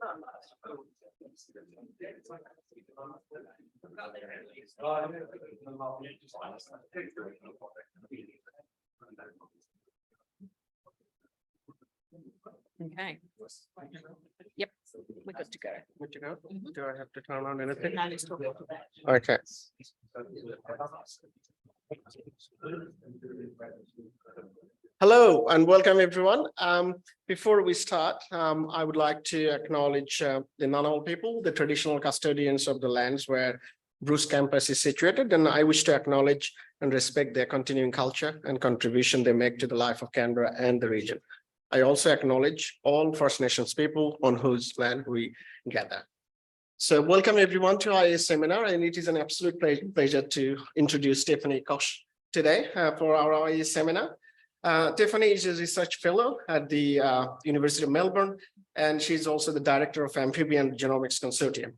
Okay. Yep, we're good to go. Good to go? Do I have to turn on anything? Now let's talk about that. Okay. Hello and welcome everyone. Before we start, I would like to acknowledge the Ngunnawal people, the traditional custodians of the lands where Bruce campus is situated, and I wish to acknowledge and respect their continuing culture and contribution they make to the life of Canberra and the region. I also acknowledge all First Nations people on whose land we gather. So welcome everyone to our seminar, and it is an absolute pleasure to introduce Tiffany Kosch today for our IE seminar. Tiffany is a research fellow at the University of Melbourne, and she's also the director of Amphibian Genomics Consortium.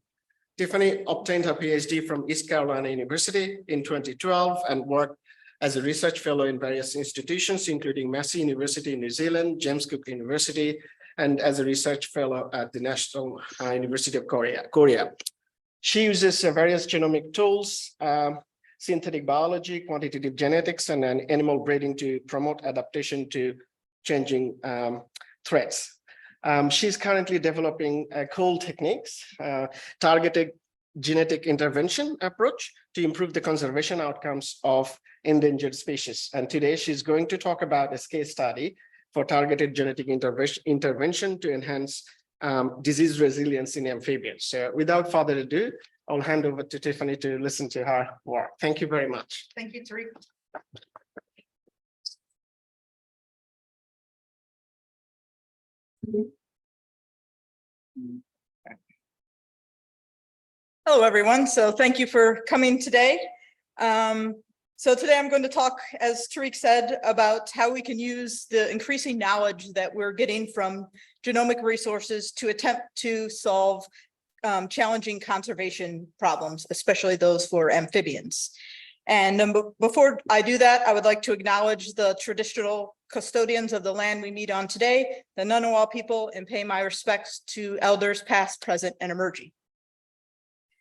Tiffany obtained her PhD from East Carolina University in 2012 and worked as a research fellow in various institutions, including Massey University in New Zealand, James Cook University, and as a research fellow at the National University of Korea. She uses various genomic tools, synthetic biology, quantitative genetics, and animal breeding to promote adaptation to changing threats. She's currently developing cool techniques, targeted genetic intervention approach to improve the conservation outcomes of endangered species. And today she's going to talk about a case study for targeted genetic intervention to enhance disease resilience in amphibians. So without further ado, I'll hand over to Tiffany to listen to her work. Thank you very much. Thank you, Tariq. Hello, everyone. So thank you for coming today. So today I'm going to talk, as Tariq said, about how we can use the increasing knowledge that we're getting from genomic resources to attempt to solve challenging conservation problems, especially those for amphibians. And before I do that, I would like to acknowledge the traditional custodians of the land we meet on today, the Ngunnawal people, and pay my respects to elders past, present, and emerging.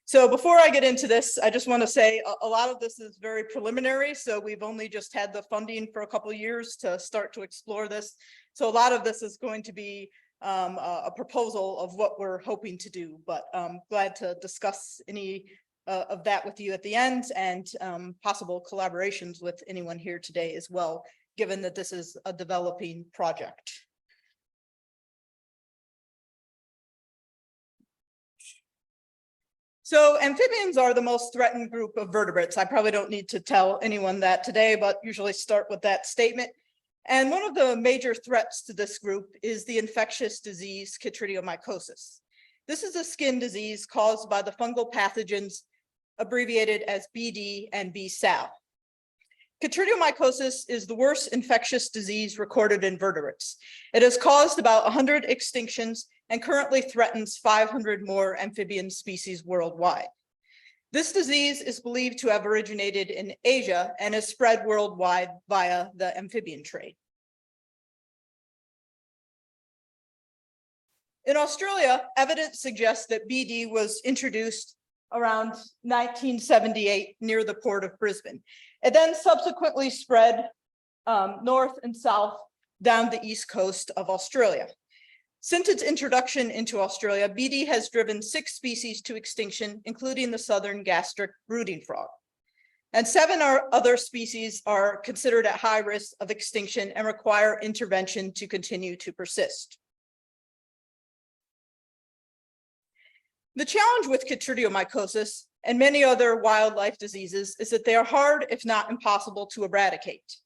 So before I get into this, I just want to say a lot of this is very preliminary. So we've only just had the funding for a couple of years to start to explore this. So a lot of this is going to be a proposal of what we're hoping to do, but I'm glad to discuss any of that with you at the end, and possible collaborations with anyone here today as well, given that this is a developing project. So amphibians are the most threatened group of vertebrates. I probably don't need to tell anyone that today, but usually start with that statement. And one of the major threats to this group is the infectious disease chytridiomycosis. This is a skin disease caused by the fungal pathogens abbreviated as BD and BSAL. Chytridiomycosis is the worst infectious disease recorded in vertebrates. It has caused about 100 extinctions and currently threatens 500 more amphibian species worldwide. This disease is believed to have originated in Asia and has spread worldwide via the amphibian trade. In Australia, evidence suggests that BD was introduced around 1978 near the port of Brisbane. It then subsequently spread north and south down the east coast of Australia. Since its introduction into Australia, BD has driven 6 species to extinction, including the southern gastric brooding frog. And 7 other species are considered at high risk of extinction and require intervention to continue to persist. The challenge with chytridiomycosis and many other wildlife diseases is that they are hard, if not impossible, to eradicate.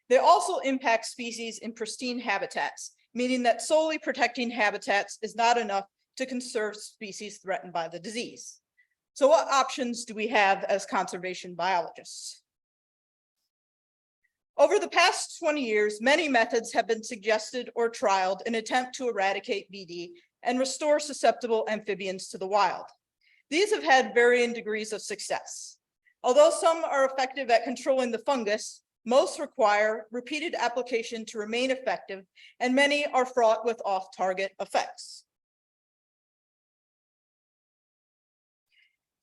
They also impact species in pristine habitats, meaning that solely protecting habitats is not enough to conserve species threatened by the disease. So what options do we have as conservation biologists? Over the past 20 years, many methods have been suggested or trialed in an attempt to eradicate BD and restore susceptible amphibians to the wild. These have had varying degrees of success. Although some are effective at controlling the fungus, most require repeated application to remain effective, and many are fraught with off-target effects.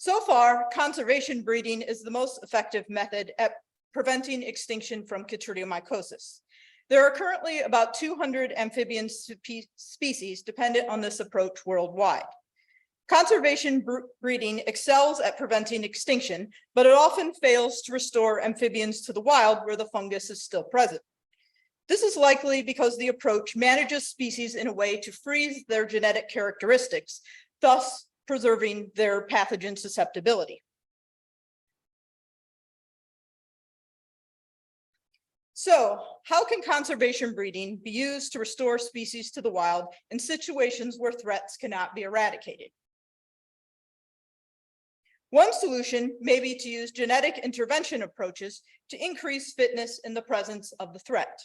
So far, conservation breeding is the most effective method at preventing extinction from chytridiomycosis. There are currently about 200 amphibian species dependent on this approach worldwide. Conservation breeding excels at preventing extinction, but it often fails to restore amphibians to the wild where the fungus is still present. This is likely because the approach manages species in a way to freeze their genetic characteristics, thus preserving their pathogen susceptibility. So, how can conservation breeding be used to restore species to the wild in situations where threats cannot be eradicated? One solution may be to use genetic intervention approaches to increase fitness in the presence of the threat.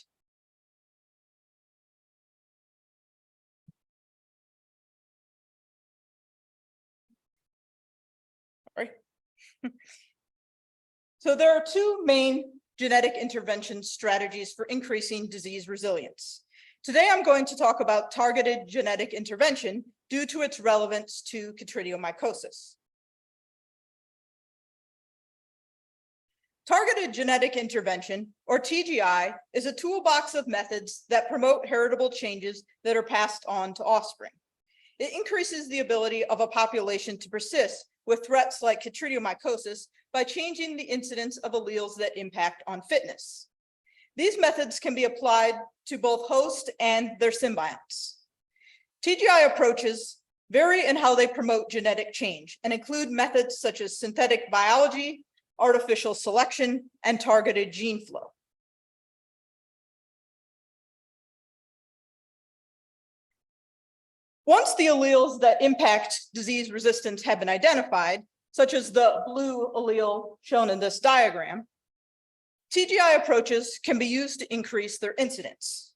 Sorry. So there are two main genetic intervention strategies for increasing disease resilience. Today, I'm going to talk about targeted genetic intervention due to its relevance to chytridiomycosis. Targeted genetic intervention, or TGI, is a toolbox of methods that promote heritable changes that are passed on to offspring. It increases the ability of a population to persist with threats like chytridiomycosis by changing the incidence of alleles that impact on fitness. These methods can be applied to both host and their symbionts. TGI approaches vary in how they promote genetic change and include methods such as synthetic biology, artificial selection, and targeted gene flow. Once the alleles that impact disease resistance have been identified, such as the blue allele shown in this diagram, TGI approaches can be used to increase their incidence.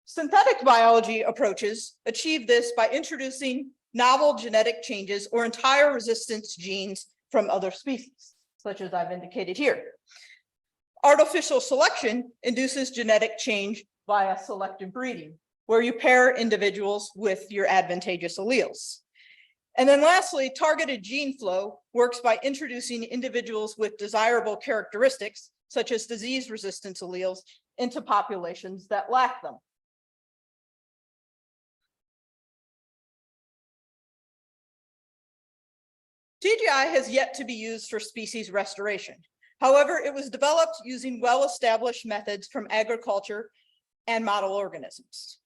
Synthetic biology approaches achieve this by introducing novel genetic changes or entire resistance genes from other species, such as I've indicated here. Artificial selection induces genetic change via selective breeding, where you pair individuals with your advantageous alleles. And then lastly, targeted gene flow works by introducing individuals with desirable characteristics, such as disease resistance alleles, into populations that lack them. TGI has yet to be used for species restoration. However, it was developed using well-established methods from agriculture and model organisms.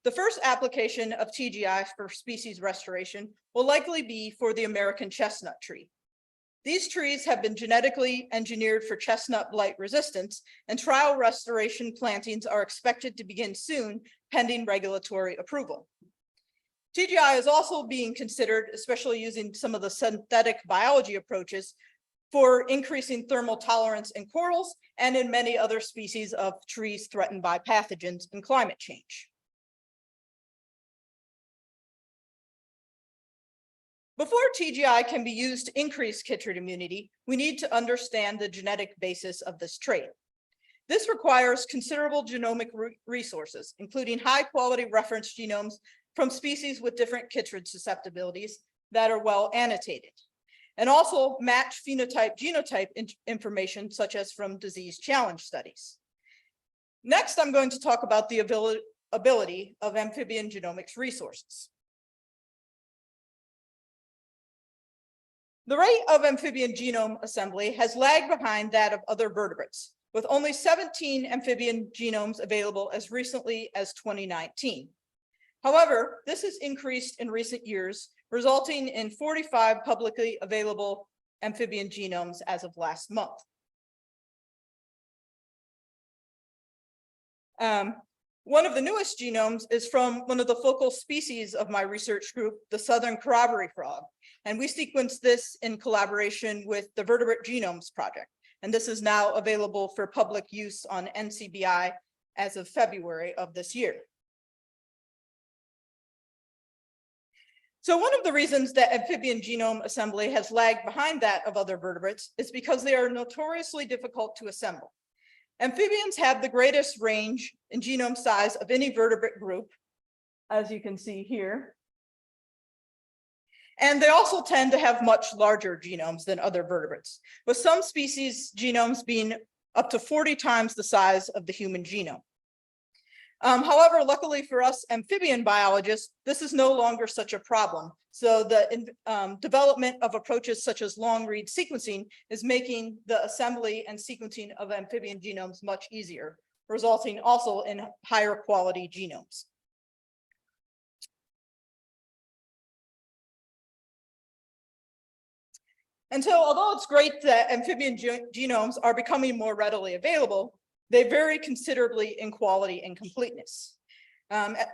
The first application of TGI for species restoration will likely be for the American chestnut tree. These trees have been genetically engineered for chestnut blight resistance, and trial restoration plantings are expected to begin soon, pending regulatory approval. TGI is also being considered, especially using some of the synthetic biology approaches, for increasing thermal tolerance in corals and in many other species of trees threatened by pathogens and climate change. Before TGI can be used to increase chytrid immunity, we need to understand the genetic basis of this trait. This requires considerable genomic resources, including high-quality reference genomes from species with different chytrid susceptibilities that are well annotated, and also match phenotype-genotype information, such as from disease challenge studies. Next, I'm going to talk about the ability of amphibian genomics resources. The rate of amphibian genome assembly has lagged behind that of other vertebrates, with only 17 amphibian genomes available as recently as 2019. However, this has increased in recent years, resulting in 45 publicly available amphibian genomes as of last month. One of the newest genomes is from one of the focal species of my research group, the southern corroboree frog. And we sequenced this in collaboration with the Vertebrate Genomes Project. And this is now available for public use on NCBI as of February of this year. So one of the reasons that amphibian genome assembly has lagged behind that of other vertebrates is because they are notoriously difficult to assemble. Amphibians have the greatest range in genome size of any vertebrate group, as you can see here. And they also tend to have much larger genomes than other vertebrates, with some species genomes being up to 40 times the size of the human genome. However, luckily for us amphibian biologists, this is no longer such a problem. So the development of approaches such as long-read sequencing is making the assembly and sequencing of amphibian genomes much easier, resulting also in higher quality genomes. And so although it's great that amphibian genomes are becoming more readily available, they vary considerably in quality and completeness.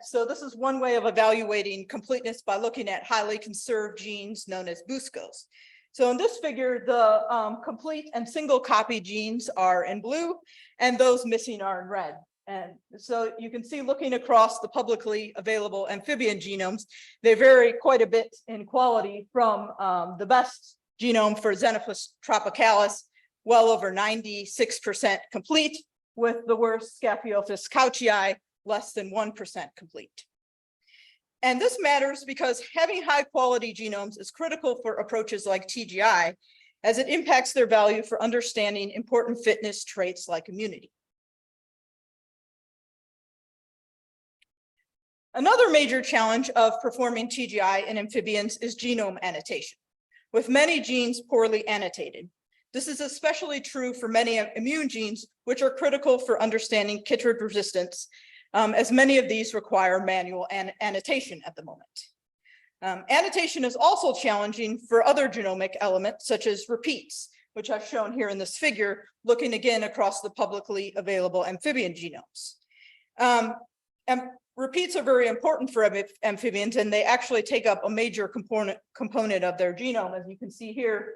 So this is one way of evaluating completeness by looking at highly conserved genes known as BUSCOs. So in this figure, the complete and single copy genes are in blue, and those missing are in red. And so you can see, looking across the publicly available amphibian genomes, they vary quite a bit in quality from the best genome for Xenophus tropicalis, well over 96% complete, with the worst Scaphiophis couchii, less than 1% complete. And this matters because having high quality genomes is critical for approaches like TGI, as it impacts their value for understanding important fitness traits like immunity. Another major challenge of performing TGI in amphibians is genome annotation, with many genes poorly annotated. This is especially true for many immune genes, which are critical for understanding chytrid resistance, as many of these require manual annotation at the moment. Annotation is also challenging for other genomic elements, such as repeats, which I've shown here in this figure, looking again across the publicly available amphibian genomes. And repeats are very important for amphibians, and they actually take up a major component of their genome, as you can see here,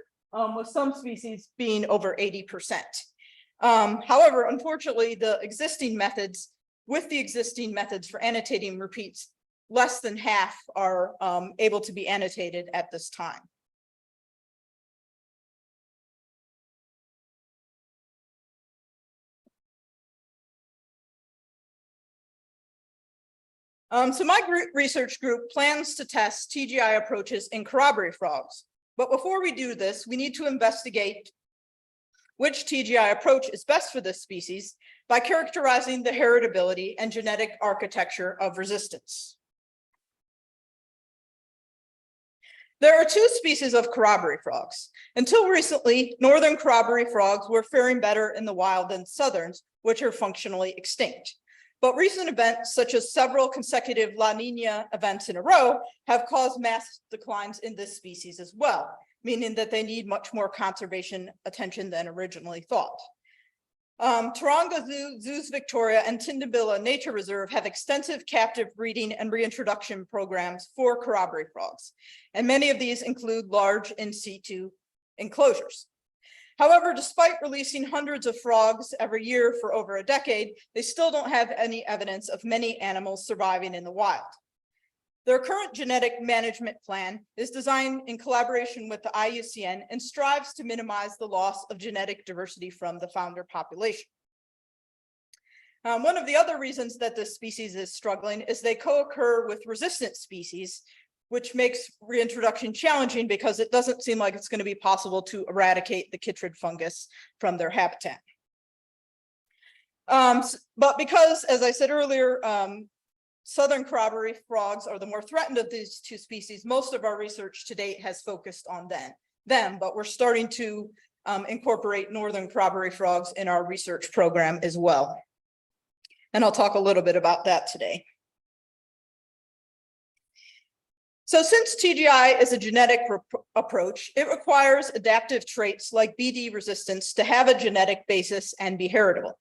with some species being over 80%. However, unfortunately, with the existing methods for annotating repeats, less than half are able to be annotated at this time. So my research group plans to test TGI approaches in corroboree frogs. But before we do this, we need to investigate which TGI approach is best for this species by characterizing the heritability and genetic architecture of resistance. There are two species of corroboree frogs. Until recently, northern corroboree frogs were faring better in the wild than southerns, which are functionally extinct. But recent events, such as several consecutive La Nina events in a row, have caused mass declines in this species as well, meaning that they need much more conservation attention than originally thought. Taronga Zoo, Zoos Victoria, and Tindimbilla Nature Reserve have extensive captive breeding and reintroduction programs for corroboree frogs, and many of these include large in situ enclosures. However, despite releasing hundreds of frogs every year for over a decade, they still don't have any evidence of many animals surviving in the wild. Their current genetic management plan is designed in collaboration with the IUCN and strives to minimize the loss of genetic diversity from the founder population. One of the other reasons that this species is struggling is they co-occur with resistant species, which makes reintroduction challenging because it doesn't seem like it's going to be possible to eradicate the chytrid fungus from their habitat. But because, as I said earlier, southern corroboree frogs are the more threatened of these two species, most of our research to date has focused on them, but we're starting to incorporate northern corroboree frogs in our research program as well. And I'll talk a little bit about that today. So since TGI is a genetic approach, it requires adaptive traits like BD resistance to have a genetic basis and be heritable.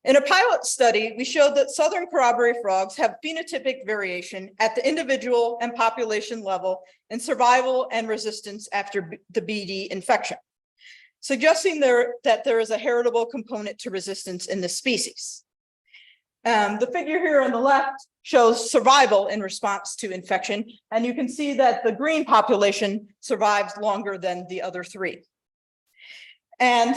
In a pilot study, we showed that southern corroboree frogs have phenotypic variation at the individual and population level in survival and resistance after the BD infection, suggesting that there is a heritable component to resistance in this species. The figure here on the left shows survival in response to infection, and you can see that the green population survives longer than the other three. And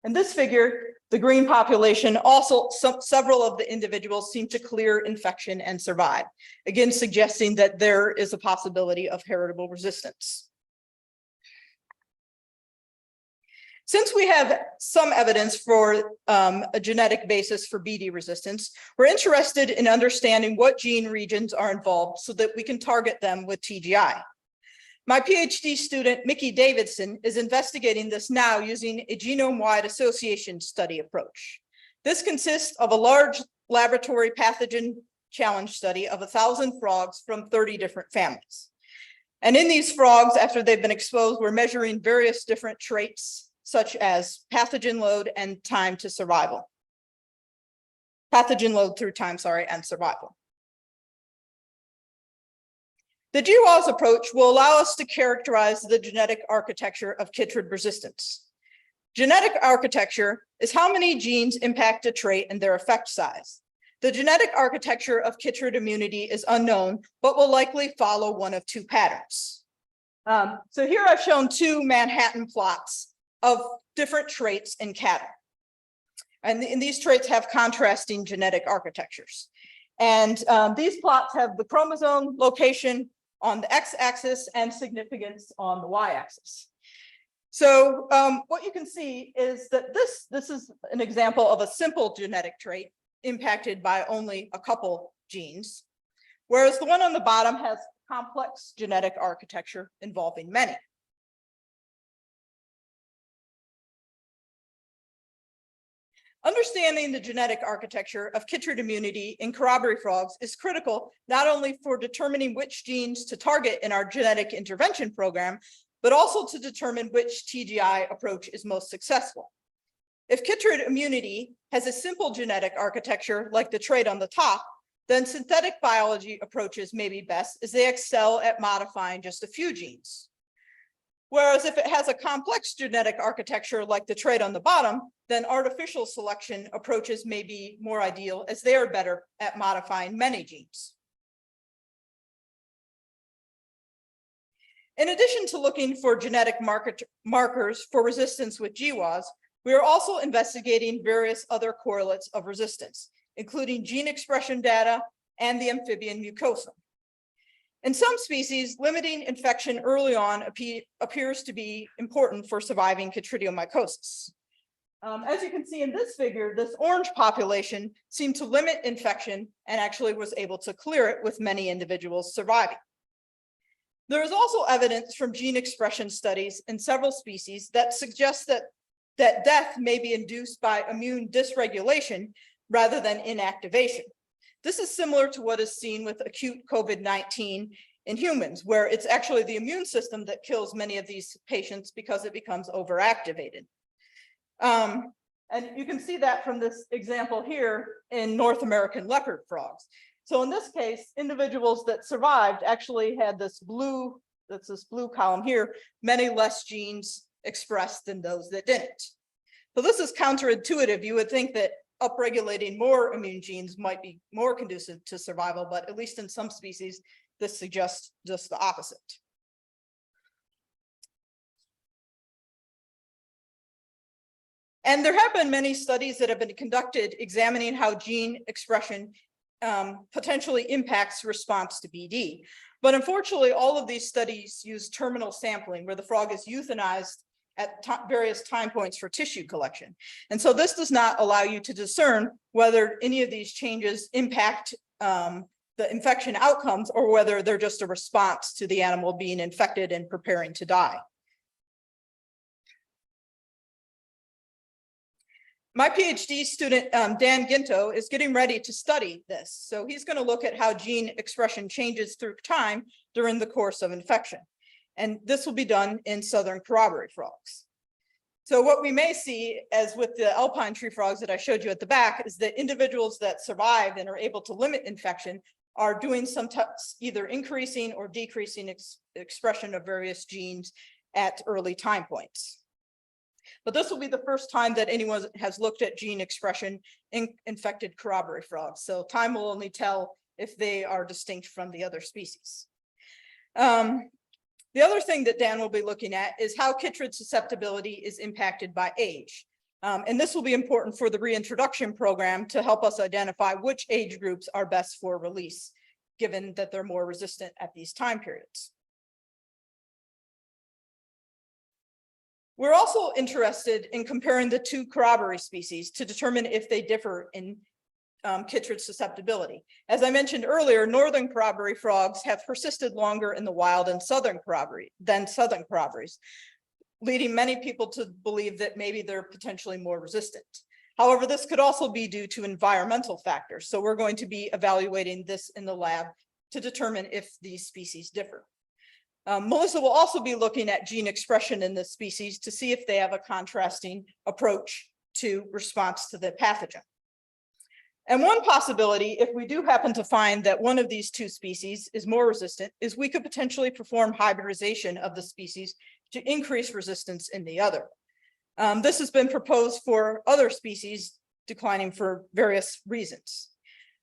in this figure, The green population also, several of the individuals seem to clear infection and survive, again suggesting that there is a possibility of heritable resistance. Since we have some evidence for a genetic basis for BD resistance, we're interested in understanding what gene regions are involved so that we can target them with TGI. My PhD student, Mickey Davidson, is investigating this now using a genome-wide association study approach. This consists of a large laboratory pathogen challenge study of 1,000 frogs from 30 different families. And in these frogs, after they've been exposed, we're measuring various different traits, such as pathogen load and time to survival. Pathogen load through time, and survival. The GWAS approach will allow us to characterize the genetic architecture of chytrid resistance. Genetic architecture is how many genes impact a trait and their effect size. The genetic architecture of chytrid immunity is unknown, but will likely follow one of two patterns. So here I've shown two Manhattan plots of different traits in cattle. And these traits have contrasting genetic architectures. And these plots have the chromosome location on the x-axis and significance on the y-axis. So what you can see is that this is an example of a simple genetic trait impacted by only a couple genes, whereas the one on the bottom has complex genetic architecture involving many. Understanding the genetic architecture of chytrid immunity in corroboree frogs is critical not only for determining which genes to target in our genetic intervention program, but also to determine which TGI approach is most successful. If chytrid immunity has a simple genetic architecture like the trait on the top, then synthetic biology approaches may be best as they excel at modifying just a few genes. Whereas if it has a complex genetic architecture like the trait on the bottom, then artificial selection approaches may be more ideal as they are better at modifying many genes. In addition to looking for genetic markers for resistance with GWAS, we are also investigating various other correlates of resistance, including gene expression data and the amphibian mucosa. In some species, limiting infection early on appears to be important for surviving chytridiomycosis. As you can see in this figure, this orange population seemed to limit infection and actually was able to clear it with many individuals surviving. There is also evidence from gene expression studies in several species that suggests that death may be induced by immune dysregulation rather than inactivation. This is similar to what is seen with acute COVID-19 in humans, where it's actually the immune system that kills many of these patients because it becomes overactivated. And you can see that from this example here in North American leopard frogs. So in this case, individuals that survived actually had this blue column here, many less genes expressed than those that didn't. So this is counterintuitive. You would think that upregulating more immune genes might be more conducive to survival, but at least in some species, this suggests just the opposite. And there have been many studies that have been conducted examining how gene expression potentially impacts response to BD. But unfortunately, all of these studies use terminal sampling where the frog is euthanized at various time points for tissue collection. And so this does not allow you to discern whether any of these changes impact the infection outcomes or whether they're just a response to the animal being infected and preparing to die. My PhD student, Dan Ginto, is getting ready to study this. So he's going to look at how gene expression changes through time during the course of infection. And this will be done in southern corroboree frogs. So what we may see, as with the alpine tree frogs that I showed you at the back, is that individuals that survive and are able to limit infection are doing some either increasing or decreasing expression of various genes at early time points. But this will be the first time that anyone has looked at gene expression in infected corroboree frogs. So time will only tell if they are distinct from the other species. The other thing that Dan will be looking at is how chytrid susceptibility is impacted by age. And this will be important for the reintroduction program to help us identify which age groups are best for release, given that they're more resistant at these time periods. We're also interested in comparing the two corroboree species to determine if they differ in chytrid susceptibility. As I mentioned earlier, northern corroboree frogs have persisted longer in the wild than southern corroborees, leading many people to believe that maybe they're potentially more resistant. However, this could also be due to environmental factors. So we're going to be evaluating this in the lab to determine if these species differ. Melissa will also be looking at gene expression in this species to see if they have a contrasting approach to response to the pathogen. And one possibility, if we do happen to find that one of these two species is more resistant, is we could potentially perform hybridization of the species to increase resistance in the other. This has been proposed for other species declining for various reasons.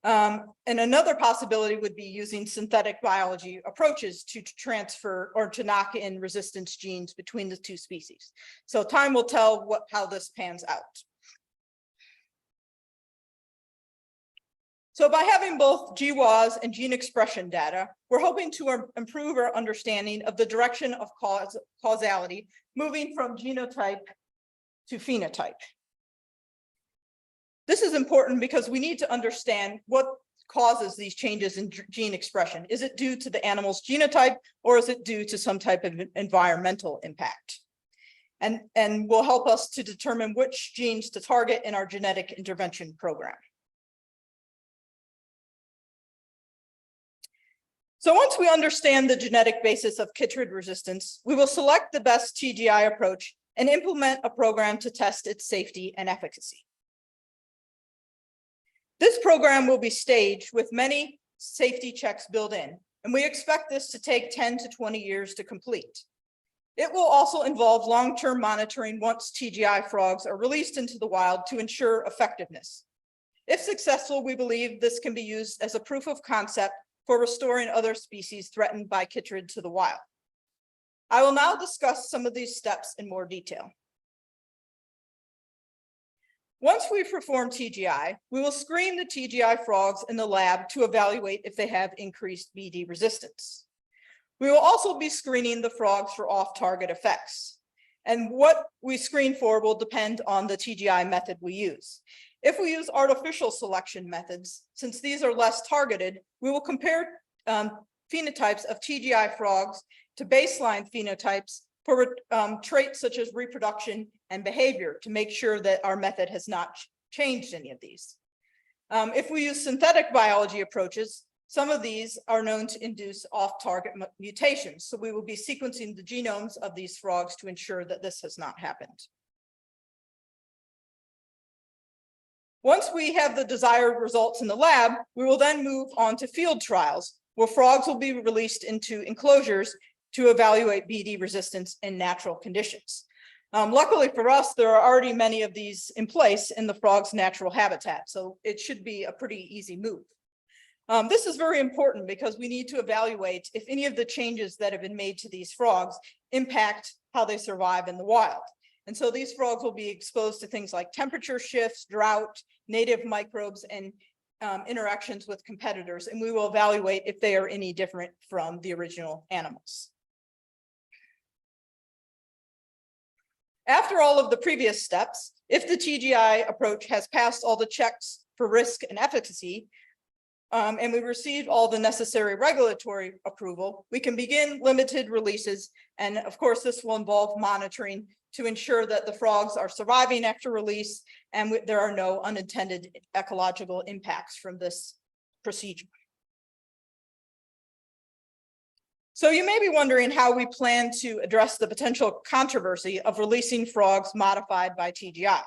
And another possibility would be using synthetic biology approaches to transfer or to knock in resistance genes between the two species. So time will tell how this pans out. So by having both GWAS and gene expression data, we're hoping to improve our understanding of the direction of causality, moving from genotype to phenotype. This is important because we need to understand what causes these changes in gene expression. Is it due to the animal's genotype, or is it due to some type of environmental impact? And will help us to determine which genes to target in our genetic intervention program. So once we understand the genetic basis of chytrid resistance, we will select the best TGI approach and implement a program to test its safety and efficacy. This program will be staged with many safety checks built in, and we expect this to take 10 to 20 years to complete. It will also involve long-term monitoring once TGI frogs are released into the wild to ensure effectiveness. If successful, we believe this can be used as a proof of concept for restoring other species threatened by chytrid to the wild. I will now discuss some of these steps in more detail. Once we perform TGI, we will screen the TGI frogs in the lab to evaluate if they have increased BD resistance. We will also be screening the frogs for off-target effects. And what we screen for will depend on the TGI method we use. If we use artificial selection methods, since these are less targeted, we will compare phenotypes of TGI frogs to baseline phenotypes for traits such as reproduction and behavior to make sure that our method has not changed any of these. If we use synthetic biology approaches, some of these are known to induce off-target mutations. So we will be sequencing the genomes of these frogs to ensure that this has not happened. Once we have the desired results in the lab, we will then move on to field trials, where frogs will be released into enclosures to evaluate BD resistance in natural conditions. Luckily for us, there are already many of these in place in the frog's natural habitat, so it should be a pretty easy move. This is very important because we need to evaluate if any of the changes that have been made to these frogs impact how they survive in the wild. And so these frogs will be exposed to things like temperature shifts, drought, native microbes, and interactions with competitors. And we will evaluate if they are any different from the original animals. After all of the previous steps, if the TGI approach has passed all the checks for risk and efficacy, and we received all the necessary regulatory approval, we can begin limited releases. And of course, this will involve monitoring to ensure that the frogs are surviving after release and there are no unintended ecological impacts from this procedure. So you may be wondering how we plan to address the potential controversy of releasing frogs modified by TGI.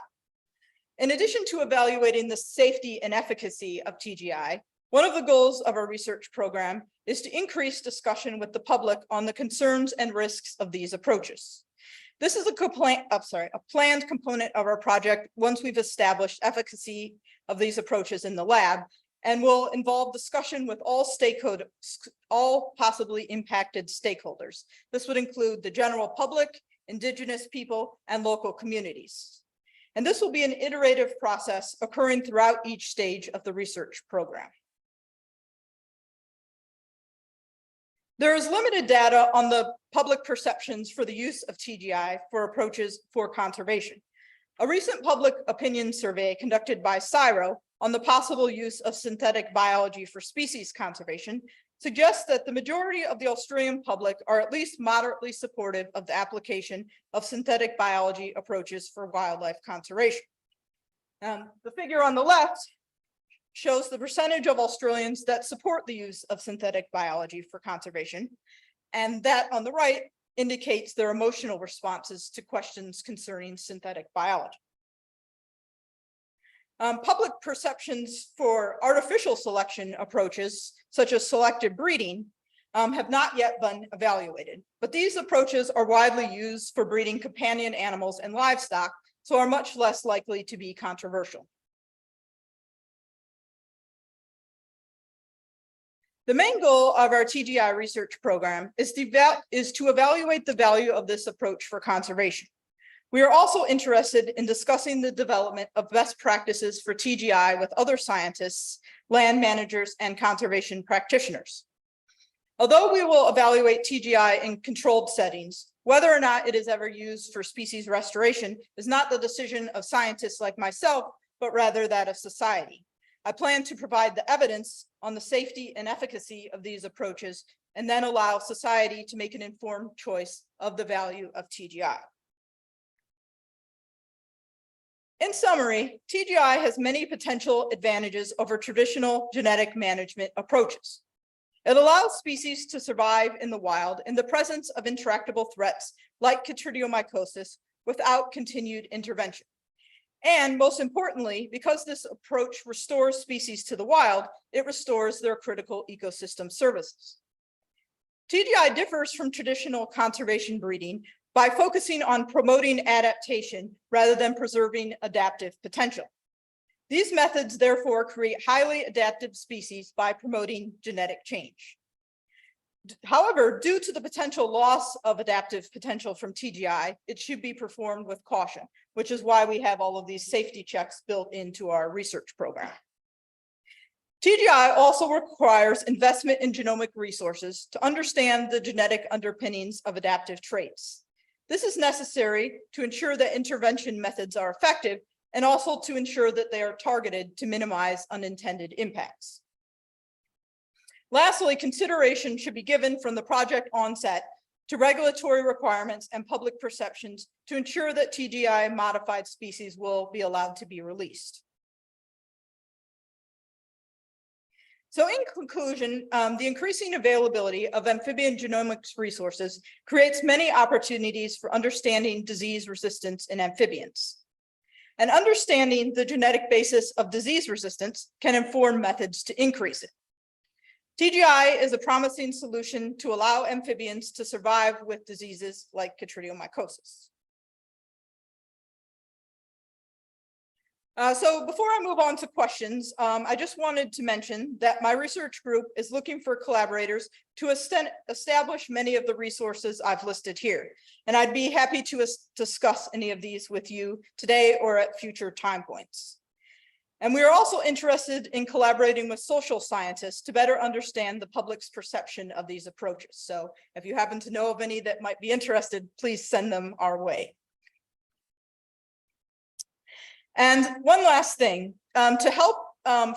In addition to evaluating the safety and efficacy of TGI, one of the goals of our research program is to increase discussion with the public on the concerns and risks of these approaches. This is a planned component of our project once we've established efficacy of these approaches in the lab, and will involve discussion with all possibly impacted stakeholders. This would include the general public, indigenous people, and local communities. And this will be an iterative process occurring throughout each stage of the research program. There is limited data on the public perceptions for the use of TGI for approaches for conservation. A recent public opinion survey conducted by CSIRO on the possible use of synthetic biology for species conservation suggests that the majority of the Australian public are at least moderately supportive of the application of synthetic biology approaches for wildlife conservation. The figure on the left shows the percentage of Australians that support the use of synthetic biology for conservation, and that on the right indicates their emotional responses to questions concerning synthetic biology. Public perceptions for artificial selection approaches, such as selective breeding, have not yet been evaluated, but these approaches are widely used for breeding companion animals and livestock, so are much less likely to be controversial. The main goal of our TGI research program is to evaluate the value of this approach for conservation. We are also interested in discussing the development of best practices for TGI with other scientists, land managers, and conservation practitioners. Although we will evaluate TGI in controlled settings, whether or not it is ever used for species restoration is not the decision of scientists like myself, but rather that of society. I plan to provide the evidence on the safety and efficacy of these approaches and then allow society to make an informed choice of the value of TGI. In summary, TGI has many potential advantages over traditional genetic management approaches. It allows species to survive in the wild in the presence of intractable threats like chytridiomycosis without continued intervention. And most importantly, because this approach restores species to the wild, it restores their critical ecosystem services. TGI differs from traditional conservation breeding by focusing on promoting adaptation rather than preserving adaptive potential. These methods therefore create highly adaptive species by promoting genetic change. However, due to the potential loss of adaptive potential from TGI, it should be performed with caution, which is why we have all of these safety checks built into our research program. TGI also requires investment in genomic resources to understand the genetic underpinnings of adaptive traits. This is necessary to ensure that intervention methods are effective and also to ensure that they are targeted to minimize unintended impacts. Lastly, consideration should be given from the project onset to regulatory requirements and public perceptions to ensure that TGI modified species will be allowed to be released. So in conclusion, the increasing availability of amphibian genomics resources creates many opportunities for understanding disease resistance in amphibians. And understanding the genetic basis of disease resistance can inform methods to increase it. TGI is a promising solution to allow amphibians to survive with diseases like chytridiomycosis. So before I move on to questions, I just wanted to mention that my research group is looking for collaborators to establish many of the resources I've listed here. And I'd be happy to discuss any of these with you today or at future time points. And we are also interested in collaborating with social scientists to better understand the public's perception of these approaches. So if you happen to know of any that might be interested, please send them our way. And one last thing, to help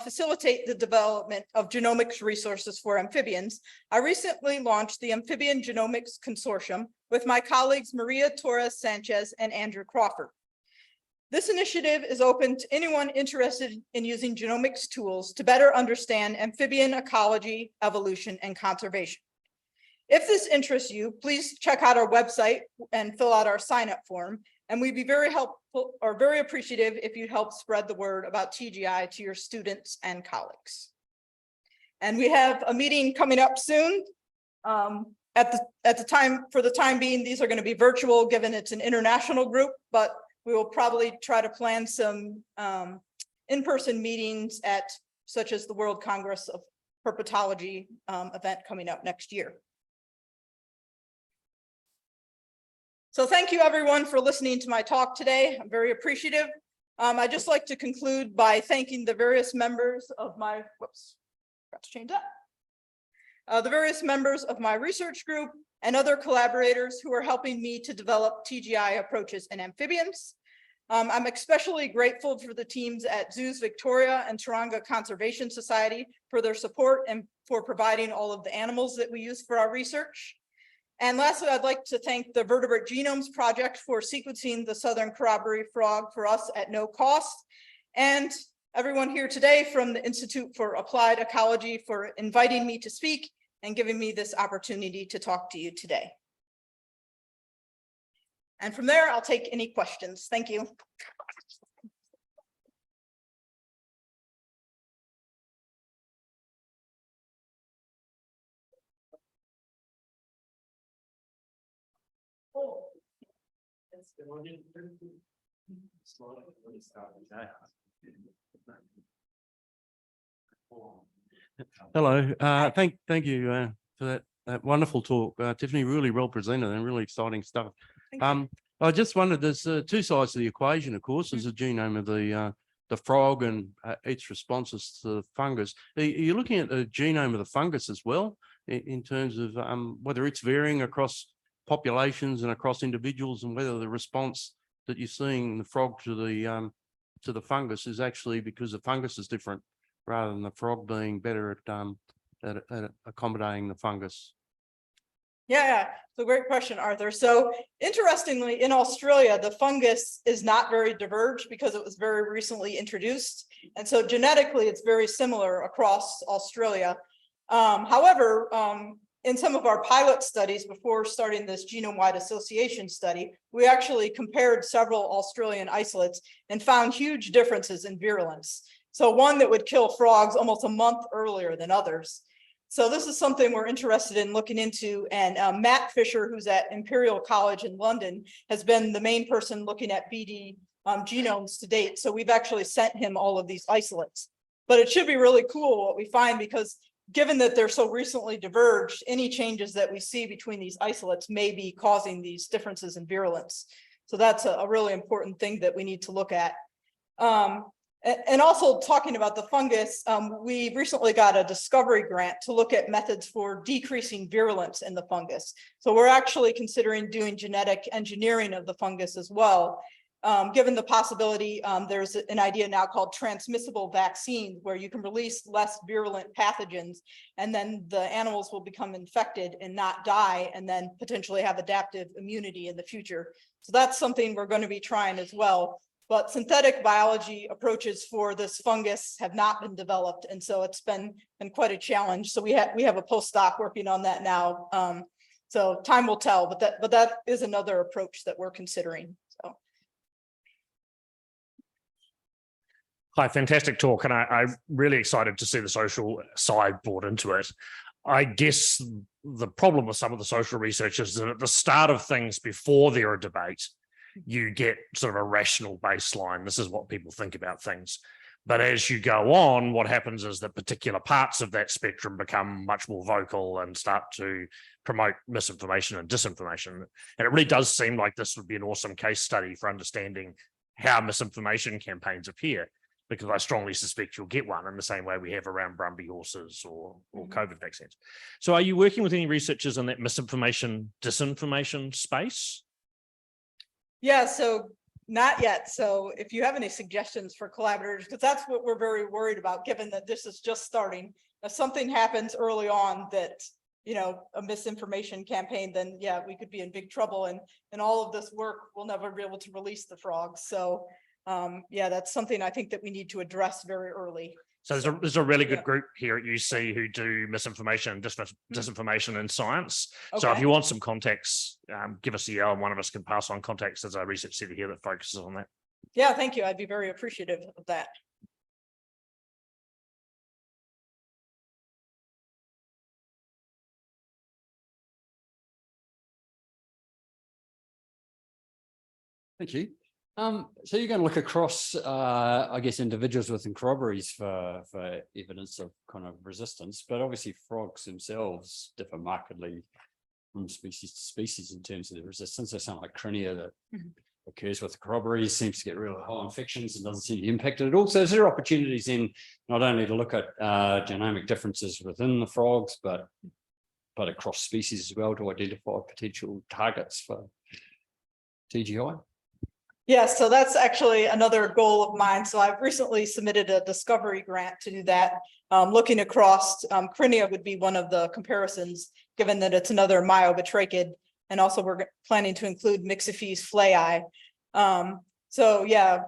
facilitate the development of genomics resources for amphibians, I recently launched the Amphibian Genomics Consortium with my colleagues Maria Torres Sanchez and Andrew Crawford. This initiative is open to anyone interested in using genomics tools to better understand amphibian ecology, evolution, and conservation. If this interests you, please check out our website and fill out our sign-up form. And we'd be very helpful or very appreciative if you'd help spread the word about TGI to your students and colleagues. And we have a meeting coming up soon. For the time being, these are going to be virtual given it's an international group, but we will probably try to plan some in-person meetings at such as the World Congress of Herpetology event coming up next year. So thank you everyone for listening to my talk today. I'm very appreciative. I'd just like to conclude by thanking the various members of my, whoops, forgot to change that. The various members of my research group and other collaborators who are helping me to develop TGI approaches in amphibians. I'm especially grateful for the teams at Zoos Victoria and Taronga Conservation Society for their support and for providing all of the animals that we use for our research. And lastly, I'd like to thank the Vertebrate Genomes Project for sequencing the southern corroboree frog for us at no cost. And everyone here today from the Institute for Applied Ecology for inviting me to speak and giving me this opportunity to talk to you today. And from there, I'll take any questions. Thank you. Hello, thank you for that wonderful talk, Tiffany. Really well presented and really exciting stuff. I just wondered, there's two sides to the equation. Of course, there's the genome of the frog and its responses to the fungus. Are you looking at the genome of the fungus as well in terms of whether it's varying across populations and across individuals, and whether the response that you're seeing in the frog to the fungus is actually because the fungus is different rather than the frog being better at accommodating the fungus? Yeah, so great question, Arthur. So interestingly, in Australia, the fungus is not very diverged because it was very recently introduced. And so genetically, it's very similar across Australia. However, in some of our pilot studies before starting this genome-wide association study, we actually compared several Australian isolates and found huge differences in virulence. So one that would kill frogs almost a month earlier than others. So this is something we're interested in looking into. And Matt Fisher, who's at Imperial College in London, has been the main person looking at BD genomes to date. So we've actually sent him all of these isolates. But it should be really cool what we find, because given that they're so recently diverged, any changes that we see between these isolates may be causing these differences in virulence. So that's a really important thing that we need to look at. And also talking about the fungus, we recently got a discovery grant to look at methods for decreasing virulence in the fungus. So we're actually considering doing genetic engineering of the fungus as well. Given the possibility, there's an idea now called transmissible vaccines, where you can release less virulent pathogens, and then the animals will become infected and not die, and then potentially have adaptive immunity in the future. So that's something we're going to be trying as well. But synthetic biology approaches for this fungus have not been developed, and so it's been quite a challenge. So we have a postdoc working on that now. So time will tell, but that is another approach that we're considering. So. Hi, fantastic talk, and I'm really excited to see the social side brought into it. I guess the problem with some of the social research is that at the start of things, before there are debate, you get sort of a rational baseline. This is what people think about things. But as you go on, what happens is that particular parts of that spectrum become much more vocal and start to promote misinformation and disinformation. And it really does seem like this would be an awesome case study for understanding how misinformation campaigns appear, because I strongly suspect you'll get one in the same way we have around Brumby horses or COVID vaccines. So are you working with any researchers in that misinformation, disinformation space? Yeah, so not yet. So if you have any suggestions for collaborators, because that's what we're very worried about, given that this is just starting. If something happens early on that, you know, a misinformation campaign, then yeah, we could be in big trouble. And all of this work, we'll never be able to release the frogs. So yeah, that's something I think that we need to address very early. So there's a really good group here at UC who do misinformation and disinformation in science. Okay. So if you want some contacts, give us a yell, and one of us can pass on contacts. There's a research center here that focuses on that. Yeah, thank you. I'd be very appreciative of that. Thank you. So you're going to look across, I guess, individuals within corroborees for evidence of kind of resistance, but obviously frogs themselves differ markedly from species to species in terms of the resistance. They sound like Crinia that occurs with the corroborees seems to get real high infections and doesn't seem to be impacted at all. So is there opportunities in not only to look at genomic differences within the frogs, but across species as well to identify potential targets for TGI? Yeah, so that's actually another goal of mine. So I've recently submitted a discovery grant to do that. Looking across, Crinia would be one of the comparisons, given that it's another myobatrachid. And also we're planning to include Myxophes fleyi. So yeah,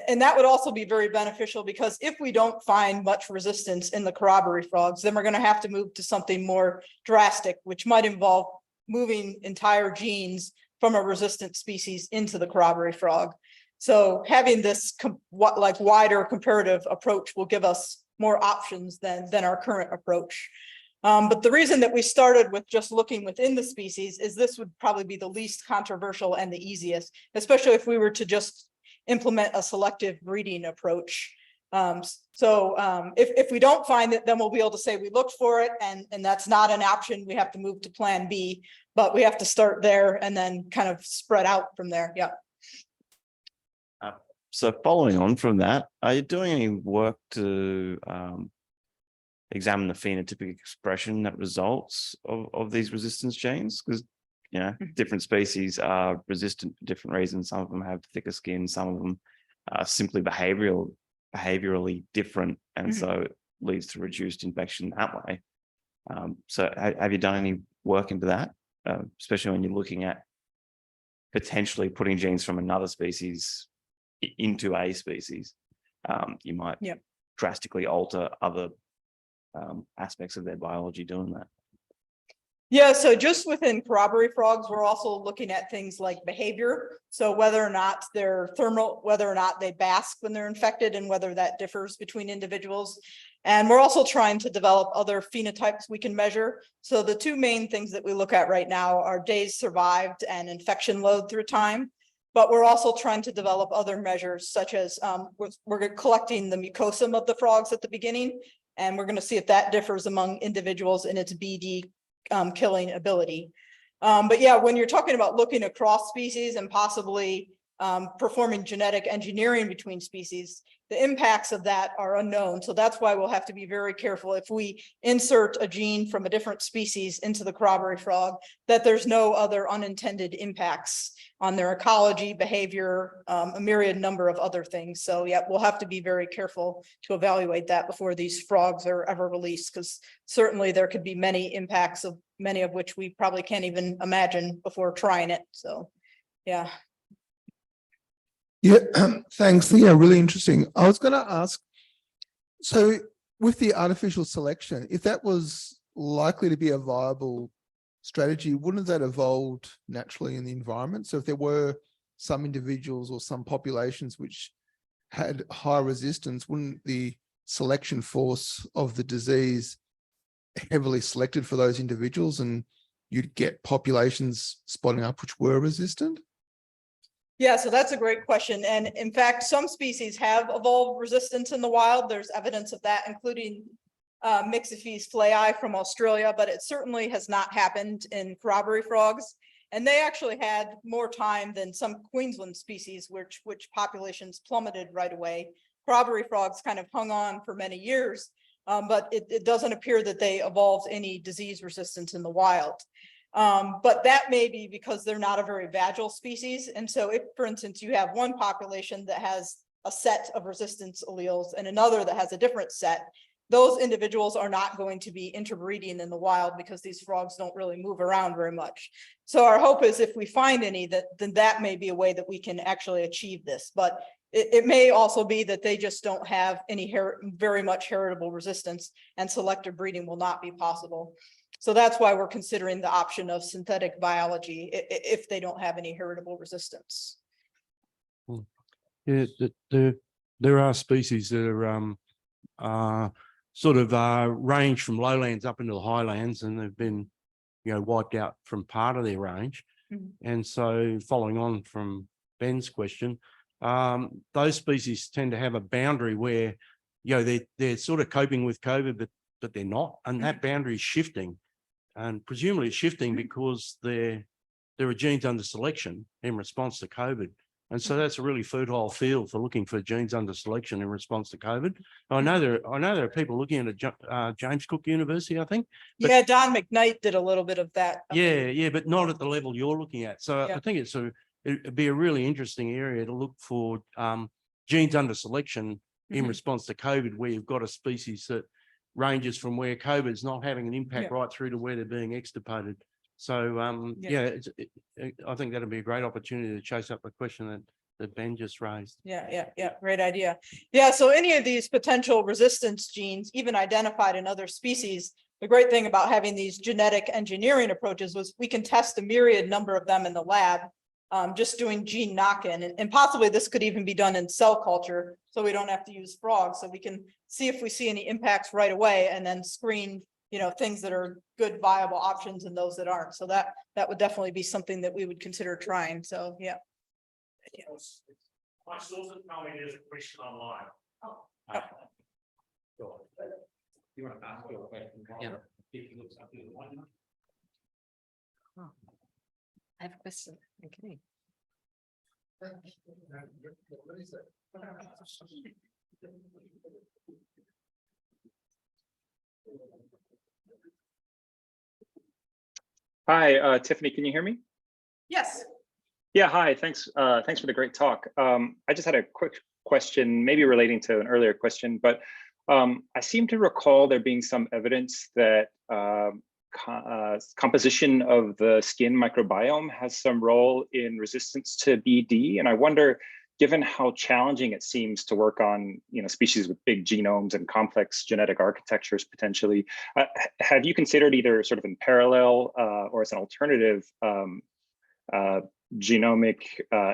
and that would also be very beneficial because if we don't find much resistance in the corroboree frogs, then we're going to have to move to something more drastic, which might involve moving entire genes from a resistant species into the corroboree frog. So having this wider comparative approach will give us more options than our current approach. But the reason that we started with just looking within the species is this would probably be the least controversial and the easiest, especially if we were to just implement a selective breeding approach. If we don't find it, then we'll be able to say we looked for it and that's not an option. We have to move to plan B, but we have to start there and then kind of spread out from there. Yeah. So following on from that, are you doing any work to examine the phenotypic expression that results of these resistance genes? Because different species are resistant for different reasons. Some of them have thicker skin, some of them are simply behaviorally different, and so it leads to reduced infection that way. So have you done any work into that, especially when you're looking at potentially putting genes from another species into a species? You might drastically alter other aspects of their biology doing that. Yeah, so just within corroboree frogs, we're also looking at things like behavior. So whether or not they're thermal, whether or not they bask when they're infected, and whether that differs between individuals. And we're also trying to develop other phenotypes we can measure. So the two main things that we look at right now are days survived and infection load through time. But we're also trying to develop other measures, such as we're collecting the mucosum of the frogs at the beginning, and we're going to see if that differs among individuals in its BD killing ability. But yeah, when you're talking about looking across species and possibly performing genetic engineering between species, the impacts of that are unknown. So that's why we'll have to be very careful if we insert a gene from a different species into the corroboree frog, that there's no other unintended impacts on their ecology, behavior, a myriad number of other things. So yeah, we'll have to be very careful to evaluate that before these frogs are ever released, because certainly there could be many impacts, of many of which we probably can't even imagine before trying it. So yeah. Yeah, thanks. Yeah, really interesting. I was going to ask, so with the artificial selection, if that was likely to be a viable strategy, wouldn't that evolve naturally in the environment? So if there were some individuals or some populations which had high resistance, wouldn't the selection force of the disease heavily selected for those individuals, and you'd get populations spotting up which were resistant? Yeah, so that's a great question. And in fact, some species have evolved resistance in the wild. There's evidence of that, including Myxophes fleyi from Australia, but it certainly has not happened in corroboree frogs. And they actually had more time than some Queensland species, which populations plummeted right away. Corroboree frogs kind of hung on for many years, but it doesn't appear that they evolved any disease resistance in the wild. But that may be because they're not a very vagal species. And so if, for instance, you have one population that has a set of resistance alleles and another that has a different set, those individuals are not going to be interbreeding in the wild because these frogs don't really move around very much. So our hope is if we find any, then that may be a way that we can actually achieve this. But it may also be that they just don't have any very much heritable resistance, and selective breeding will not be possible. So that's why we're considering the option of synthetic biology if they don't have any heritable resistance. Yeah, there are species that are sort of range from lowlands up into the highlands, and they've been, wiped out from part of their range. And so following on from Ben's question, those species tend to have a boundary where, they're sort of coping with COVID, but they're not. And that boundary is shifting. And presumably it's shifting because there are genes under selection in response to COVID And so that's a really fertile field for looking for genes under selection in response to COVID. I know there are people looking at James Cook University, I think. But- Yeah, Don McKnight did a little bit of that. Yeah, but not at the level you're looking at. So Yeah. I think it'd be a really interesting area to look for genes under selection in Mhm. response to COVID, where you've got a species that ranges from where COVID is not having an impact Yeah. right through to where they're being extirpated. So Yeah. I think that'd be a great opportunity to chase up the question that Ben just raised. Yeah, great idea. Yeah, so any of these potential resistance genes, even identified in other species, the great thing about having these genetic engineering approaches was we can test a myriad number of them in the lab, just doing gene knock-in, and possibly this could even be done in cell culture, so we don't have to use frogs, so we can see if we see any impacts right away and then screen, things that are good viable options and those that aren't. So that would definitely be something that we would consider trying. So, yeah. My sources tell me there's a question online. You want to ask your question? Yeah. I have a question. Okay. Hi, Tiffany, can you hear me? Yes. Yeah, hi, thanks for the great talk. I just had a quick question, maybe relating to an earlier question, but I seem to recall there being some evidence that composition of the skin microbiome has some role in resistance to BD. And I wonder, given how challenging it seems to work on species with big genomes and complex genetic architectures potentially, have you considered either sort of in parallel or as an alternative genomic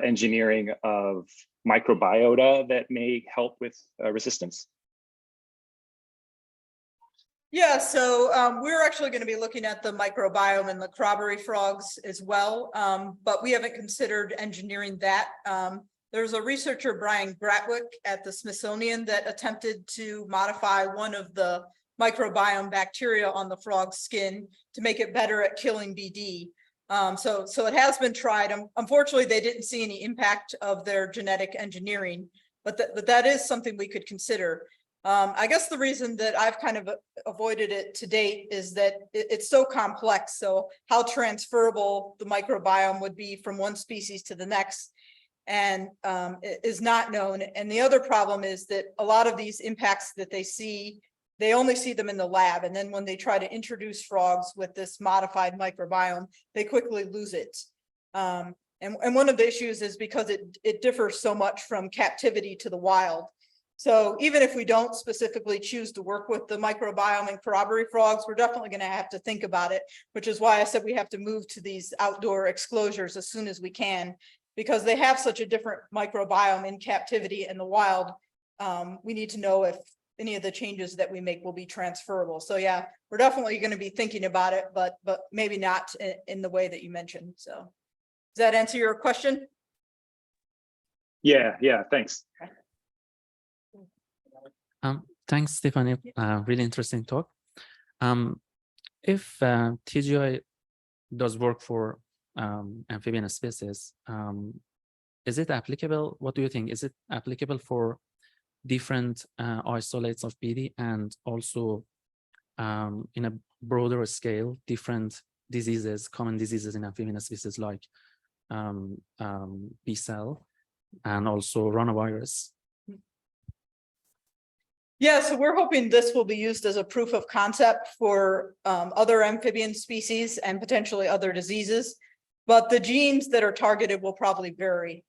engineering of microbiota that may help with resistance? Yeah, so we're actually going to be looking at the microbiome in the crabbery frogs as well, but we haven't considered engineering that. There's a researcher, Brian Gratwick, at the Smithsonian that attempted to modify one of the microbiome bacteria on the frog's skin to make it better at killing BD. So it has been tried. Unfortunately, they didn't see any impact of their genetic engineering, but that is something we could consider. I guess the reason that I've kind of avoided it to date is that it's so complex. So how transferable the microbiome would be from one species to the next and is not known. And the other problem is that a lot of these impacts that they see, they only see them in the lab. And then when they try to introduce frogs with this modified microbiome, they quickly lose it. And one of the issues is because it differs so much from captivity to the wild. So even if we don't specifically choose to work with the microbiome in corroboree frogs, we're definitely going to have to think about it, which is why I said we have to move to these outdoor exclosures as soon as we can, because they have such a different microbiome in captivity and the wild. We need to know if any of the changes that we make will be transferable. So yeah, we're definitely going to be thinking about it, but maybe not in the way that you mentioned. So does that answer your question? Yeah, thanks. Thanks, Stephanie. Really interesting talk. If TGI does work for amphibian species, is it applicable? What do you think? Is it applicable for different isolates of BD and also in a broader scale, different diseases, common diseases in amphibian species like B-cell and also rhinovirus? Yeah, so we're hoping this will be used as a proof of concept for other amphibian species and potentially other diseases, but the genes that are targeted will probably vary.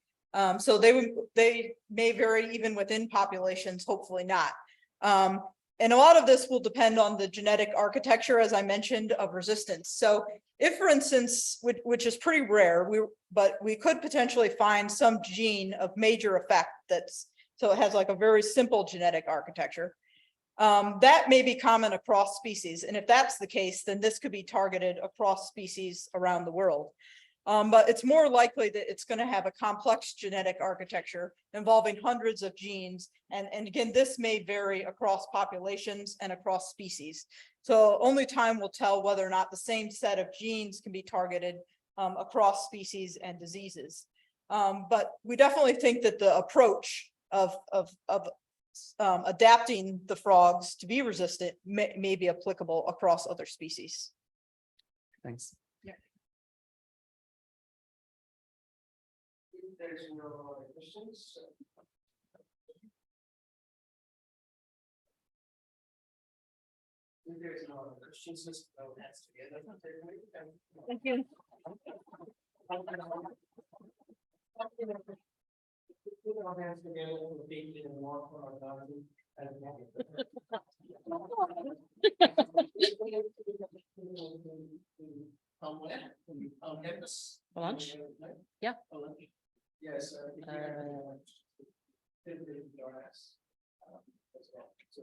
So they may vary even within populations, hopefully not. And a lot of this will depend on the genetic architecture, as I mentioned, of resistance. So if, for instance, which is pretty rare, but we could potentially find some gene of major effect so it has like a very simple genetic architecture. That may be common across species. And if that's the case, then this could be targeted across species around the world. But it's more likely that it's going to have a complex genetic architecture involving hundreds of genes. And again, this may vary across populations and across species. So only time will tell whether or not the same set of genes can be targeted across species and diseases. But we definitely think that the approach of adapting the frogs to be resistant may be applicable across other species. Thanks. There's no other questions. If there's no other questions, let's go hands together. Thank you. Put our hands together and big and walk for our garden. Somewhere on campus. For lunch? Yeah. For lunch. Yes. So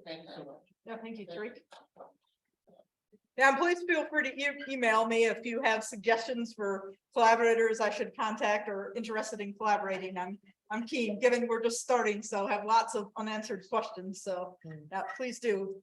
thank you so much. Yeah, thank you, Tariq. Yeah, and please feel free to email me if you have suggestions for collaborators I should contact or interested in collaborating. I'm keen, given we're just starting, so have lots of unanswered questions. So yeah, please do.